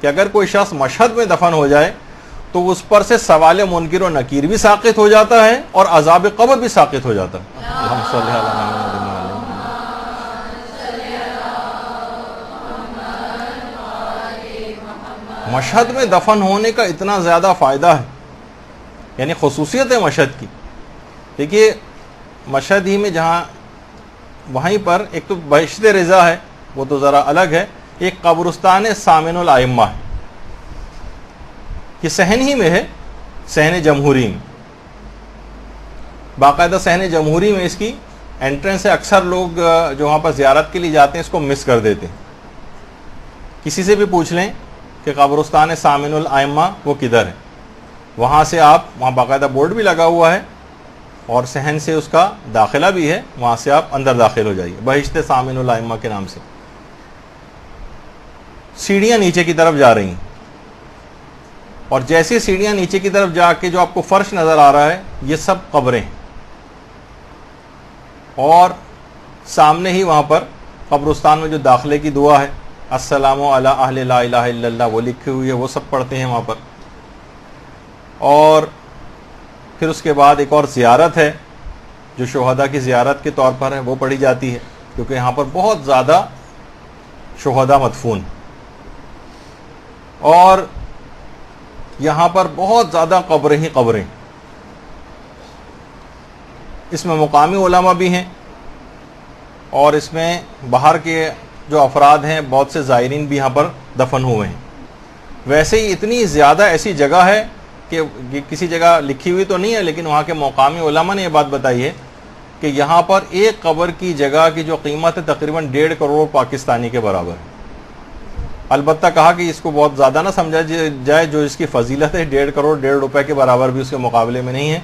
कि अगर कोई शख्स मशहद में दफन हो जाए तो उस पर से सवाल मुनकिर व नकीर भी साकित हो जाता है और अजाब कब्र भी साकित हो जाता है। मशहद में दफन होने का इतना ज़्यादा फ़ायदा है, यानी खसूसियत है मशहद की। देखिए मशहद ही में जहाँ वहीं पर एक तो बहिश्त रज़ा है, वो तो ज़रा अलग है, एक कब्रिस्तान सामिनुल आइम्मा है, कि सहन ही में है, सहन जमहूरी में, बाकायदा सहन जमहूरी में इसकी एंट्रेंस है। अक्सर लोग जो वहाँ पर ज़ियारत के लिए जाते हैं इसको मिस कर देते हैं। किसी से भी पूछ लें कि कब्रिस्तान सामिनुल आइम्मा वो किधर है, वहाँ से आप, वहाँ बाकायदा बोर्ड भी लगा हुआ है और सहन से उसका दाखिला भी है, वहाँ से आप अंदर दाखिल हो जाइए बहिश्त सामिनुल आइम्मा के नाम से। सीढ़ियाँ नीचे की तरफ जा रही हैं और जैसी सीढ़ियाँ नीचे की तरफ जाके जो आपको फर्श नज़र आ रहा है, ये सब कब्रें हैं और सामने ही वहाँ पर कब्रिस्तान में जो दाखिले की दुआ है, अस्सलामु अला अहले ला इलाहा इल्लल्लाह, वो लिखी हुई है, वो सब पढ़ते हैं वहाँ पर। और फिर उसके बाद एक और ज़ियारत है जो शुहदा की ज़ियारत के तौर पर है, वो पढ़ी जाती है, क्योंकि यहाँ पर बहुत ज़्यादा शुहदा मदफून और यहाँ पर बहुत ज़्यादा कब्रें ही कब्रें। इसमें मुकामी उलमा भी हैं और इसमें बाहर के जो अफराद हैं, बहुत से ज़ायरीन भी यहाँ पर दफन हुए हैं। वैसे ही इतनी ज़्यादा ऐसी जगह है कि किसी जगह लिखी हुई तो नहीं है, लेकिन वहाँ के मुकामी उलमा ने यह बात बताई है कि यहाँ पर एक कब्र की जगह की जो कीमत है तकरीबन 1.5 करोड़ पाकिस्तानी के बराबर है। अलबत्ता कहा कि इसको बहुत ज़्यादा ना समझा जाए, जो इसकी फजीलत है 1.5 करोड़ 1.5 रुपए के बराबर भी उसके मुकाबले में नहीं है।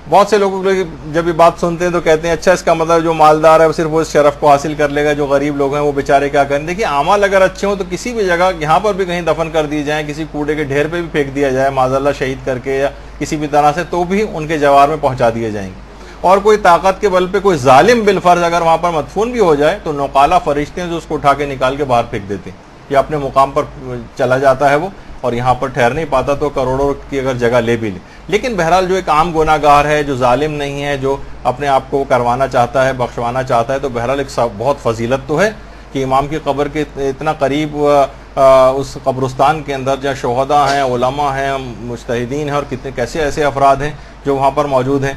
बहुत से लोग जब ये बात सुनते हैं तो कहते हैं अच्छा इसका मतलब जो मालदार है वो सिर्फ वो इस शरफ को हासिल कर लेगा, जो गरीब लोग हैं वो बेचारे क्या करें। देखिए आमाल अगर अच्छे हों तो किसी भी जगह यहाँ पर भी कहीं दफन कर दिए जाए, किसी कूड़े के ढेर पे भी फेंक दिया जाए माज़अल्लाह शहीद करके या किसी भी तरह से, तो भी उनके जवार में पहुँचा दिए जाएंगे। और कोई ताकत के बल पर कोई जालिम बिलफर्ज अगर वहाँ पर मदफून भी हो जाए तो नौकाला फरिश्ते हैं जो उसको उठा के निकाल के बाहर फेंक देते हैं, या अपने मुकाम पर चला जाता है वो और यहाँ पर ठहर नहीं पाता, तो करोड़ों की अगर जगह ले भी ले। लेकिन बहरहाल जो एक आम गुनाहगार है, जो जालिम नहीं है, जो अपने आप को करवाना चाहता है, बख्शवाना चाहता है, तो बहरहाल एक बहुत फजीलत तो है कि इमाम की कब्र के इतना करीब उस कब्रिस्तान के अंदर जहाँ शुहदा हैं, उलमा हैं, मुज्तहिदीन हैं और कितने कैसे ऐसे अफराद हैं जो वहाँ पर मौजूद हैं।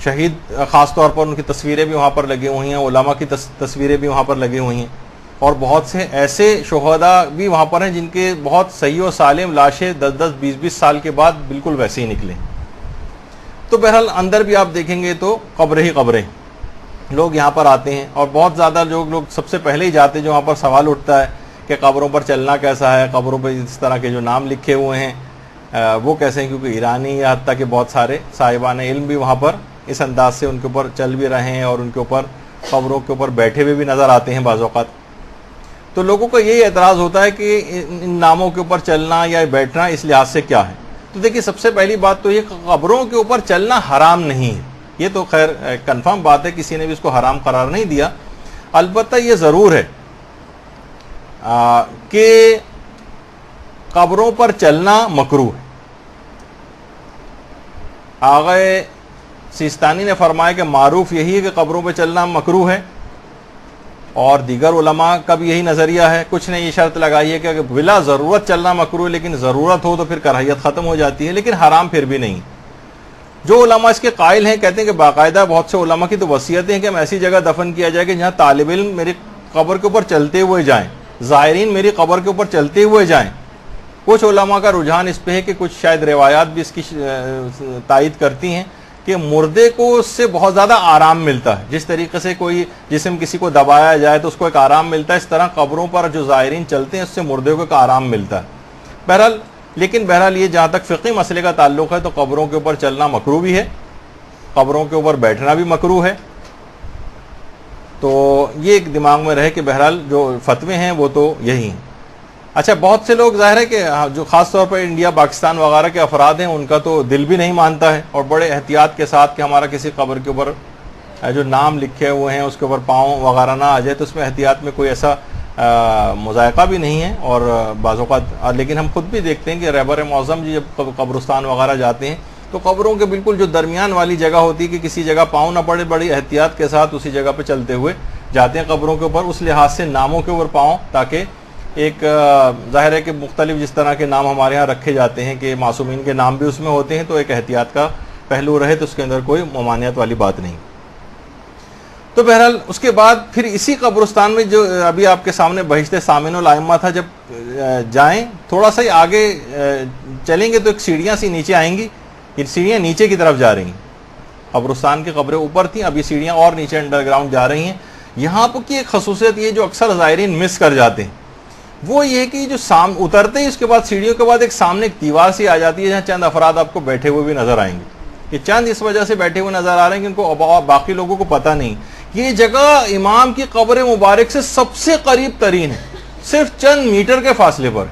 शहीद ख़ास तौर पर उनकी तस्वीरें भी वहाँ पर लगी हुई हैं, उलमा की तस्वीरें भी वहाँ पर लगी हुई हैं और बहुत से ऐसे शुहदा भी वहाँ पर हैं जिनके बहुत सही और सालिम लाशें 10-10, 20-20 साल के बाद बिल्कुल वैसे ही निकले। तो बहरहाल अंदर भी आप देखेंगे तो कब्रें ही कब्रें, लोग यहाँ पर आते हैं और बहुत ज़्यादा लोग सबसे पहले ही जाते हैं। जो वहाँ पर सवाल उठता है कि कब्रों पर चलना कैसा है, कब्रों पर इस तरह के जो नाम लिखे हुए हैं वो कैसे हैं, क्योंकि ईरानी या हत्ता के बहुत सारे साहिबान इल्म भी वहाँ पर इस अंदाज से उनके ऊपर चल भी रहे हैं और उनके ऊपर कब्रों के ऊपर बैठे हुए भी नज़र आते हैं बाज़ औक़ात। तो लोगों को यही एतराज़ होता है कि इन नामों के ऊपर चलना या बैठना इस लिहाज से क्या है। तो देखिए सबसे पहली बात तो ये कब्रों के ऊपर चलना हराम नहीं है, ये तो खैर कंफर्म बात है, किसी ने भी इसको हराम करार नहीं दिया। अलबत्ता ये ज़रूर है कि कब्रों पर चलना मकरूह है। आगे सिस्तानी ने फरमाया कि मारूफ यही है कि कब्रों पर चलना मकरूह है और दीगर उलमा का भी यही नज़रिया है। कुछ ने ये शर्त लगाई है कि अगर बिला ज़रूरत चलना मकरूह है, लेकिन ज़रूरत हो तो फिर कराहियत ख़त्म हो जाती है, लेकिन हराम फिर भी नहीं। जो उलमा इसके कायल हैं कहते हैं कि बाकायदा बहुत से उलमा की तो वसीयतें हैं कि हम ऐसी जगह दफन किया जाए कि जहाँ तालिब इल्म मेरी कब्र के ऊपर चलते हुए जाएँ, ज़ायरीन मेरी कब्र के ऊपर चलते हुए जाएँ। कुछ उलमा का रुझान इस पर है कि कुछ शायद रिवायात भी इसकी तायद करती हैं कि मुर्दे को उससे बहुत ज़्यादा आराम मिलता है। जिस तरीके से कोई जिस्म किसी को दबाया जाए तो उसको एक आराम मिलता है, इस तरह कब्रों पर जो ज़ायरीन चलते हैं उससे मुर्दे को एक आराम मिलता है। बहरहाल ये जहाँ तक फ़िक़ी मसले का ताल्लुक़ है तो कब्रों के ऊपर चलना मकरूह भी है, कब्रों के ऊपर बैठना भी मकरूह है। तो ये एक दिमाग में रहे कि बहरहाल जो फतवे हैं वो तो यही हैं। अच्छा, बहुत से लोग ज़ाहिर है कि जो ख़ास तौर पर इंडिया पाकिस्तान वगैरह के अफराद हैं उनका तो दिल भी नहीं मानता है और बड़े एहतियात के साथ कि हमारा किसी कब्र के ऊपर जो नाम लिखे हुए हैं उसके ऊपर पाँव वगैरह ना आ जाए, तो उसमें एहतियात में कोई ऐसा मुज़ायक़ा भी नहीं है। और बाज़, लेकिन हम खुद भी देखते हैं कि रहबर मौज़म जी जब कब्रिस्तान वगैरह जाते हैं तो कब्रों के बिल्कुल जो दरमियान वाली जगह होती है कि किसी जगह पाँव ना पड़े, बड़ी एहतियात के साथ उसी जगह पे चलते हुए जाते हैं कब्रों के ऊपर, उस लिहाज से नामों के ऊपर पाँव, ताकि एक ज़ाहिर है कि मुख्तलिफ जिस तरह के नाम हमारे यहाँ रखे जाते हैं कि मासूमीन के नाम भी उसमें होते हैं, तो एक एहतियात का पहलू रहे, तो उसके अंदर कोई ममानियत वाली बात नहीं। तो बहरहाल उसके बाद फिर इसी कब्रिस्तान में जो अभी आपके सामने बहिश्ते सामिनुल आइम्मा था, जब जाएं थोड़ा सा ही आगे चलेंगे तो एक सीढ़ियाँ सी नीचे आएंगी, ये सीढ़ियाँ नीचे की तरफ जा रही हैं। कब्रिस्तान की कब्रें ऊपर थी, अभी सीढ़ियाँ और नीचे अंडरग्राउंड जा रही हैं। यहाँ पर की एक खसूसियत ये जो अक्सर ज़ायरीन मिस कर जाते हैं वो ये कि जो उतरते ही उसके बाद सीढ़ियों के बाद एक सामने एक दीवार सी आ जाती है जहाँ चंद अफराद आपको बैठे हुए भी नजर आएंगे। ये चंद इस वजह से बैठे हुए नजर आ रहे हैं कि उनको बाकी लोगों को पता नहीं, ये जगह इमाम की कब्र मुबारक से सबसे करीब तरीन है, सिर्फ चंद मीटर के फासले पर।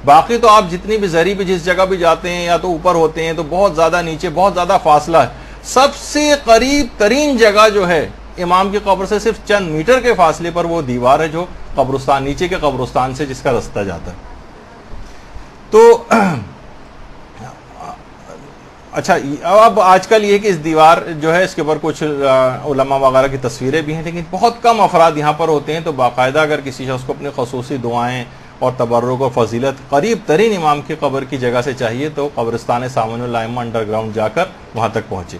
बाकी तो आप जितनी भी जरी भी जिस जगह भी जाते हैं या तो ऊपर होते हैं तो बहुत ज्यादा नीचे, बहुत ज्यादा फासला है। सबसे करीब तरीन जगह जो है इमाम की कब्र से सिर्फ चंद मीटर के फासले पर वो दीवार है जो कब्रिस्तान, नीचे के कब्रिस्तान से जिसका रास्ता जाता है। तो अच्छा, अब आजकल ये कि इस दीवार जो है इसके ऊपर कुछ उलमा वगैरह की तस्वीरें भी हैं, लेकिन बहुत कम अफराद यहाँ पर होते हैं। तो बाकायदा अगर किसी शख्स को अपनी खसूसी दुआएं और तबर्रुक और फजीलत करीब तरीन इमाम की कब्र की जगह से चाहिए तो कब्रिस्तान सामिनुल आइम्मा अंडरग्राउंड जाकर वहाँ तक पहुँचे।